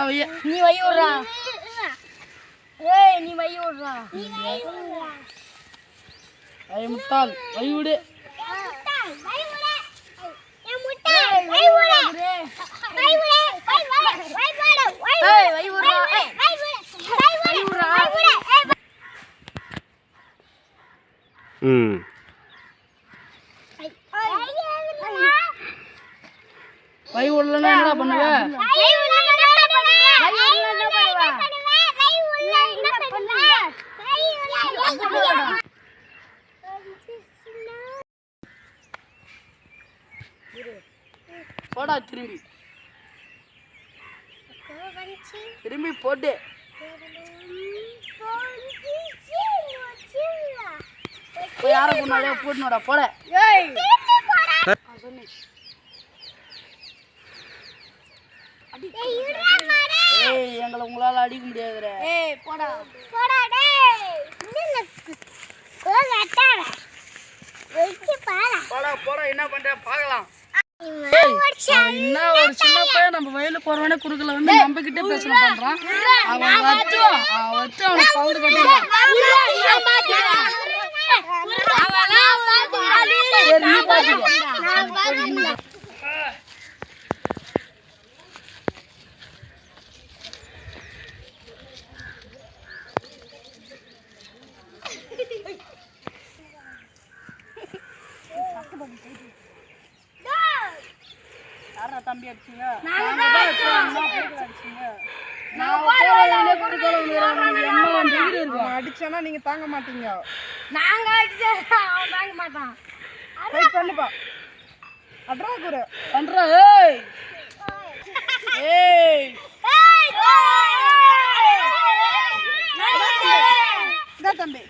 வைய. நீ வை விடுறா. ஏய் நீ வை விடுறா. ஐ முட்டாள் வை விடு. வை விடலன்னா என்ன பண்ணுவ? போடா திரும்பி போட்டு யார முன்னாடியே போட்டுனோடா போட. ஏய் எங்களை உங்களால அடிக்க முடியாதுடா. ஏய் போடா போடா டேய் போடா போடா என்ன பண்ற பார்க்கலாம். என்ன ஒரு சின்ன பையன் நம்ம வயலுக்கு போறவனே குறுக்கல வந்து நம்ம கிட்டே பேசணும் பண்றான். அவன் வச்சு அவனை பவுடு கட்டிடுவான். யாரா தம்பி அடிச்சீங்க? அடிச்சா நீங்க தாங்க மாட்டீங்க. நாங்க அடிச்சா அவன் தாங்க மாட்டான். ரைட் பண்ணுப்பா. அட்ரா குரு பண்றா. ஏய் ஏய் இதா தம்பி